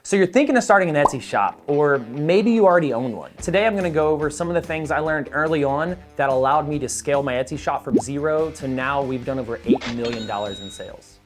So you're thinking of starting an Etsy shop, or maybe you already own one. Today I'm gonna go over some of the things I learned early on that allowed me to scale my Etsy shop from 0 to now we've done over $8 million in sales.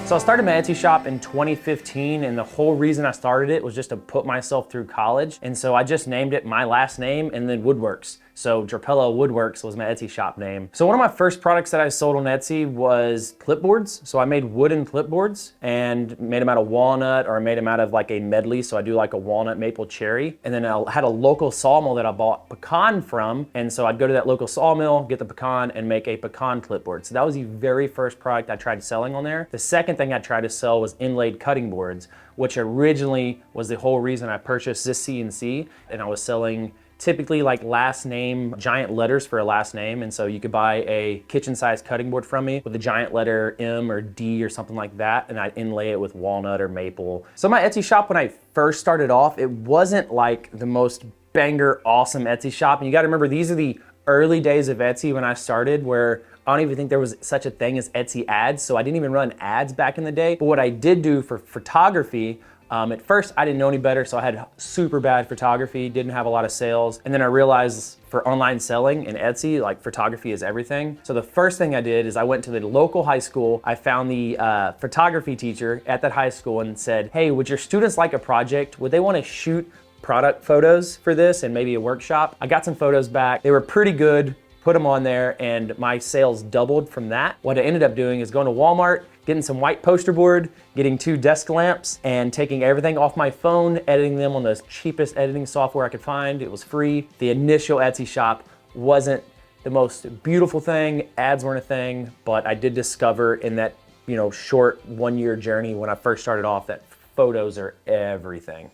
So I started my Etsy shop in 2015, and the whole reason I started it was just to put myself through college. And so I just named it my last name and then Woodworks. So Drapello Woodworks was my Etsy shop name. So one of my first products that I sold on Etsy was clipboards. So I made wooden clipboards and made them out of walnut, or I made them out of like a medley. So I do like a walnut maple cherry. And then I had a local sawmill that I bought pecan from. And so I'd go to that local sawmill, get the pecan, and make a pecan clipboard. So that was the very first product I tried selling on there. The second thing I tried to sell was inlaid cutting boards, which originally was the whole reason I purchased this CNC. And I was selling typically like last name, giant letters for a last name. And so you could buy a kitchen size cutting board from me with a giant letter M or D or something like that. And I'd inlay it with walnut or maple. So my Etsy shop, when I first started off, it wasn't like the most banger, awesome Etsy shop. And you gotta remember, these are the early days of Etsy when I started, where I don't even think there was such a thing as Etsy ads. So I didn't even run ads back in the day. But what I did do for photography, at first, I didn't know any better, so I had super bad photography, didn't have a lot of sales. And then I realized for online selling and Etsy, like photography is everything. So the first thing I did is I went to the local high school. I found the photography teacher at that high school and said, hey, would your students like a project? Would they want to shoot product photos for this and maybe a workshop? I got some photos back. They were pretty good, put them on there, and my sales doubled from that. What I ended up doing is going to Walmart, getting some white poster board, getting 2 desk lamps, and taking everything off my phone, editing them on the cheapest editing software I could find. It was free. The initial Etsy shop wasn't the most beautiful thing, ads weren't a thing, but I did discover in that, short 1-year journey when I first started off that photos are everything.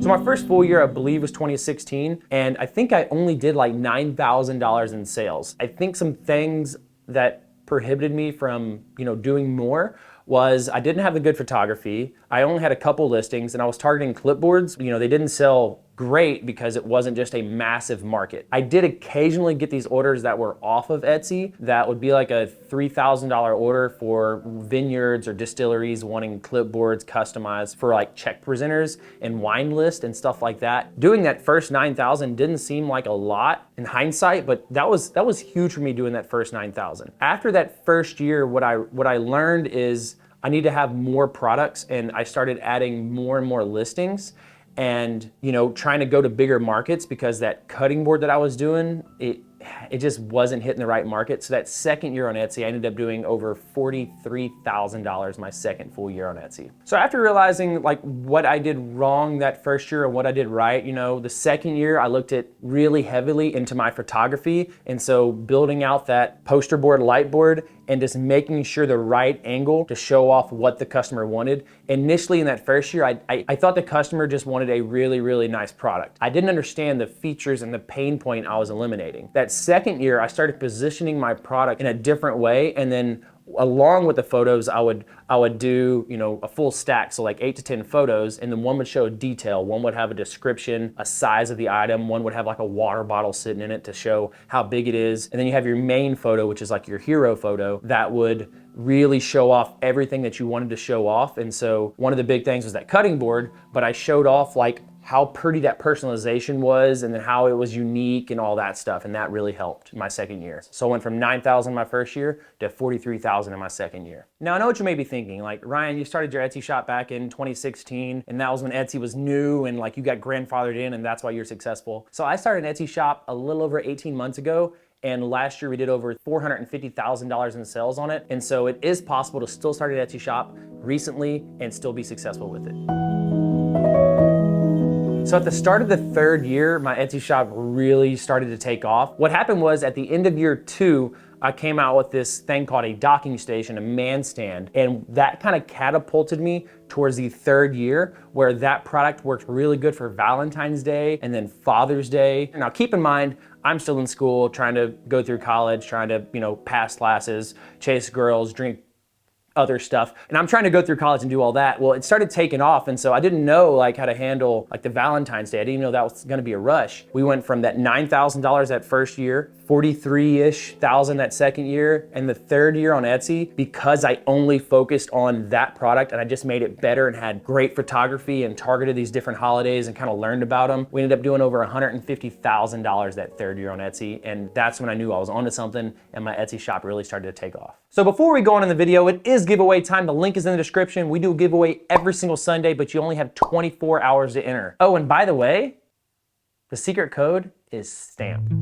So my first full year, I believe, was 2016, and I think I only did like $9,000 in sales. I think some things that prohibited me from, doing more was I didn't have the good photography. I only had a couple listings, and I was targeting clipboards. They didn't sell great because it wasn't just a massive market. I did occasionally get these orders that were off of Etsy that would be like a $3,000 order for vineyards or distilleries wanting clipboards customized for like check presenters and wine list and stuff like that. Doing that first 9,000 didn't seem like a lot in hindsight, but that was huge for me doing that first 9,000. After that first year, what I learned is I need to have more products, and I started adding more and more listings and, trying to go to bigger markets, because that cutting board that I was doing, it just wasn't hitting the right market. So that second year on Etsy, I ended up doing over $43,000 my second full year on Etsy. So after realizing like what I did wrong that first year and what I did right, the second year I looked at really heavily into my photography. And so building out that poster board, light board, and just making sure the right angle to show off what the customer wanted. Initially in that first year, I thought the customer just wanted a really, really nice product. I didn't understand the features and the pain point I was eliminating. That second year, I started positioning my product in a different way, and then along with the photos, I would do, a full stack, so like 8 to 10 photos, and then one would show a detail, one would have a description, a size of the item, one would have like a water bottle sitting in it to show how big it is, and then you have your main photo, which is like your hero photo, that would really show off everything that you wanted to show off. And so one of the big things was that cutting board, but I showed off like how pretty that personalization was, and then how it was unique and all that stuff. And that really helped my second year. So I went from 9,000 my first year to 43,000 in my second year. Now I know what you may be thinking, like, Ryan, you started your Etsy shop back in 2016, and that was when Etsy was new, and like you got grandfathered in, and that's why you're successful. So I started an Etsy shop a little over 18 months ago, and last year we did over $450,000 in sales on it. And so it is possible to still start an Etsy shop recently and still be successful with it. So at the start of the third year, my Etsy shop really started to take off. What happened was at the end of year 2, I came out with this thing called a docking station, a Manstand, and that kind of catapulted me towards the third year, where that product worked really good for Valentine's Day and then Father's Day. Now keep in mind, I'm still in school, trying to go through college, trying to, pass classes, chase girls, drink other stuff. And I'm trying to go through college and do all that. Well, it started taking off. And so I didn't know like how to handle like the Valentine's Day. I didn't even know that was gonna be a rush. We went from that $9,000 that first year, 43-ish thousand that second year, and the third year on Etsy, because I only focused on that product and I just made it better and had great photography and targeted these different holidays and kind of learned about them. We ended up doing over $150,000 that third year on Etsy. And that's when I knew I was onto something and my Etsy shop really started to take off. So before we go on in the video, it is giveaway time. The link is in the description. We do a giveaway every single Sunday, but you only have 24 hours to enter. Oh, and by the way, the secret code is STAMP.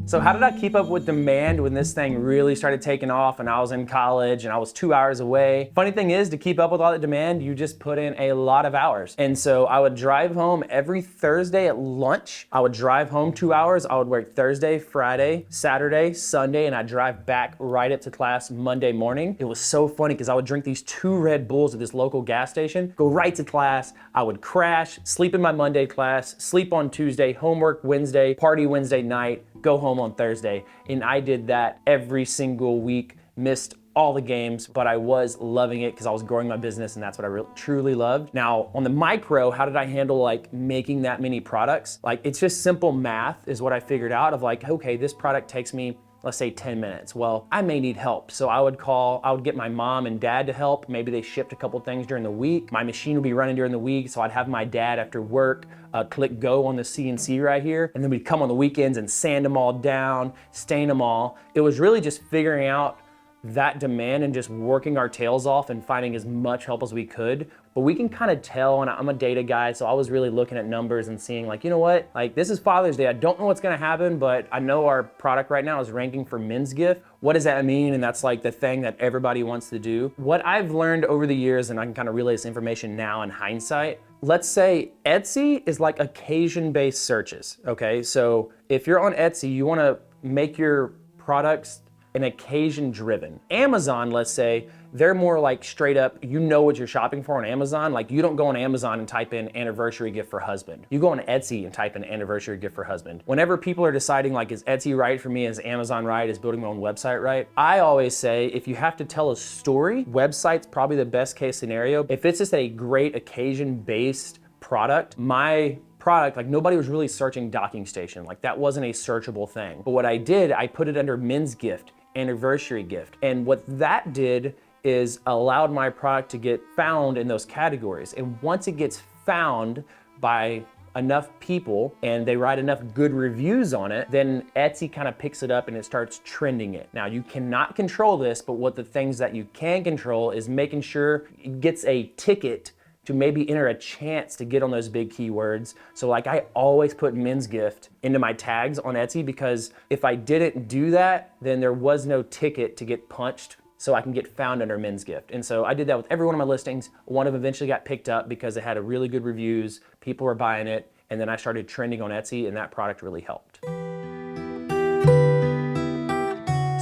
So how did I keep up with demand when this thing really started taking off and I was in college and I was 2 hours away? Funny thing is, to keep up with all the demand, you just put in a lot of hours. And so I would drive home every Thursday at lunch. I would drive home 2 hours. I would work Thursday, Friday, Saturday, Sunday, and I'd drive back right up to class Monday morning. It was so funny because I would drink these 2 Red Bulls at this local gas station, go right to class. I would crash, sleep in my Monday class, sleep on Tuesday, homework Wednesday, party Wednesday night, go home on Thursday. And I did that every single week, missed all the games, but I was loving it because I was growing my business and that's what I truly loved. Now on the micro, how did I handle like making that many products? Like it's just simple math is what I figured out of like, okay, this product takes me, let's say 10 minutes. Well, I may need help. So I would get my mom and dad to help. Maybe they shipped a couple things during the week. My machine would be running during the week. So I'd have my dad after work click go on the CNC right here. And then we'd come on the weekends and sand them all down, stain them all. It was really just figuring out that demand and just working our tails off and finding as much help as we could. But we can kind of tell, and I'm a data guy, so I was really looking at numbers and seeing like, you know what, like this is Father's Day. I don't know what's gonna happen, but I know our product right now is ranking for men's gift. What does that mean? And that's like the thing that everybody wants to do. What I've learned over the years, and I can kind of relay this information now in hindsight, let's say Etsy is like occasion-based searches, okay? So if you're on Etsy, you wanna make your products an occasion driven. Amazon, let's say, they're more like straight up, you know what you're shopping for on Amazon. Like you don't go on Amazon and type in anniversary gift for husband. You go on Etsy and type in anniversary gift for husband. Whenever people are deciding like, is Etsy right for me? Is Amazon right? Is building my own website right? I always say, if you have to tell a story, website's probably the best case scenario. If it's just a great occasion-based product, my product, like nobody was really searching docking station. Like that wasn't a searchable thing. But what I did, I put it under men's gift, anniversary gift. And what that did is allowed my product to get found in those categories. And once it gets found by enough people and they write enough good reviews on it, then Etsy kind of picks it up and it starts trending it. Now you cannot control this, but what the things that you can control is making sure it gets a ticket to maybe enter a chance to get on those big keywords. So like I always put men's gift into my tags on Etsy because if I didn't do that, then there was no ticket to get punched so I can get found under men's gift. And so I did that with every one of my listings. One of them eventually got picked up because it had a really good reviews, people were buying it, and then I started trending on Etsy and that product really helped.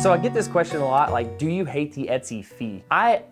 So I get this question a lot, like, do you hate the Etsy fee? I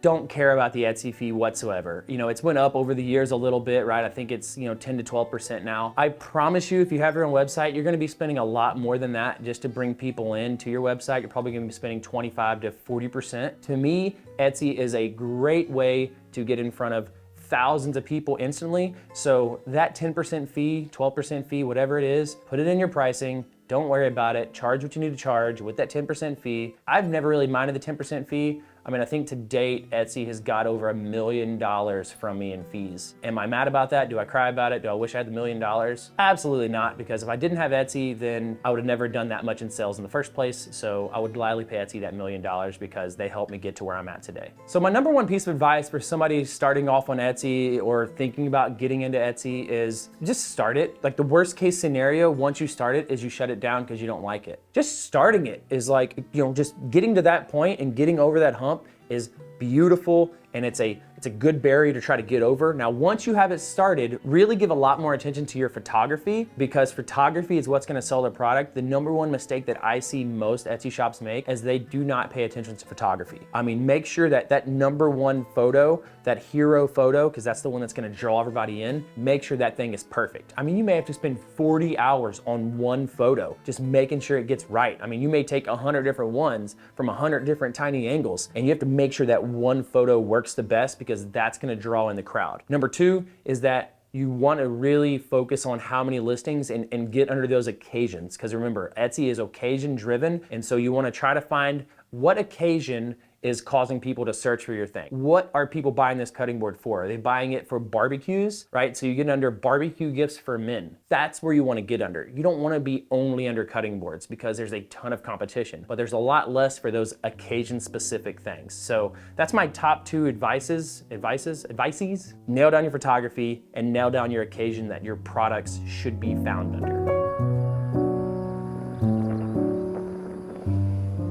don't care about the Etsy fee whatsoever. You know, it's went up over the years a little bit, right? I think it's, 10 to 12% now. I promise you, if you have your own website, you're gonna be spending a lot more than that just to bring people in to your website. You're probably gonna be spending 25 to 40%. To me, Etsy is a great way to get in front of thousands of people instantly. So that 10% fee, 12% fee, whatever it is, put it in your pricing. Don't worry about it. Charge what you need to charge with that 10% fee. I've never really minded the 10% fee. I mean, I think to date, Etsy has got over $1 million from me in fees. Am I mad about that? Do I cry about it? Do I wish I had the $1 million? Absolutely not, because if I didn't have Etsy, then I would have never done that much in sales in the first place. So I would gladly pay Etsy that $1 million because they helped me get to where I'm at today. So my number one piece of advice for somebody starting off on Etsy or thinking about getting into Etsy is just start it. Like the worst case scenario, once you start it, is you shut it down because you don't like it. Just starting it is like, just getting to that point and getting over that hump is beautiful, and it's a It's a good barrier to try to get over. Now, once you have it started, really give a lot more attention to your photography, because photography is what's gonna sell the product. The number one mistake that I see most Etsy shops make is they do not pay attention to photography. I mean, make sure that that number one photo, that hero photo, because that's the one that's gonna draw everybody in, make sure that thing is perfect. I mean, you may have to spend 40 hours on one photo, just making sure it gets right. I mean, you may take 100 different ones from 100 different tiny angles, and you have to make sure that one photo works the best, because that's gonna draw in the crowd. Number two is that you want to really focus on how many listings and get under those occasions. Because remember, Etsy is occasion driven. And so you want to try to find what occasion is causing people to search for your thing. What are people buying this cutting board for? Are they buying it for barbecues, right? So you get under barbecue gifts for men. That's where you want to get under. You don't want to be only under cutting boards, because there's a ton of competition, but there's a lot less for those occasion specific things. So that's my top two advices. Nail down your photography and nail down your occasion that your products should be found under.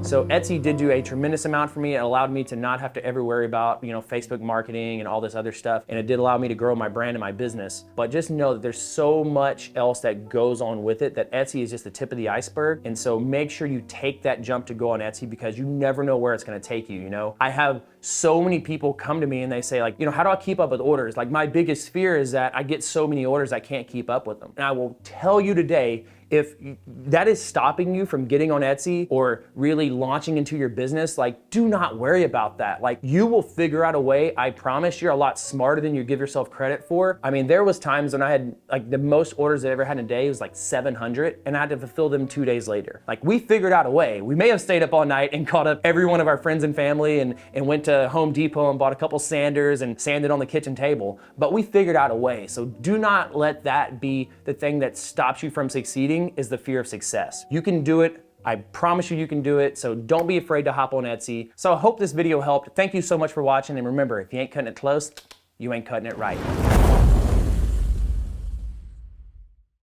So Etsy did do a tremendous amount for me. It allowed me to not have to ever worry about, Facebook marketing and all this other stuff. And it did allow me to grow my brand and my business. But just know that there's so much else that goes on with it, that Etsy is just the tip of the iceberg. And so make sure you take that jump to go on Etsy, because you never know where it's gonna take you, I have so many people come to me and they say like, how do I keep up with orders? Like, my biggest fear is that I get so many orders I can't keep up with them. And I will tell you today, if that is stopping you from getting on Etsy or really launching into your business, like, do not worry about that. Like, you will figure out a way. I promise you're a lot smarter than you give yourself credit for. I mean, there was times when I had like the most orders I ever had in a day was like 700, and I had to fulfill them 2 days later. Like, we figured out a way. We may have stayed up all night and called up every one of our friends and family and went to Home Depot and bought a couple sanders and sanded on the kitchen table, but we figured out a way. So do not let that be the thing that stops you from succeeding, is the fear of success. You can do it. I promise you can do it. So don't be afraid to hop on Etsy. So I hope this video helped. Thank you so much for watching. And remember, if you ain't cutting it close, you ain't cutting it right.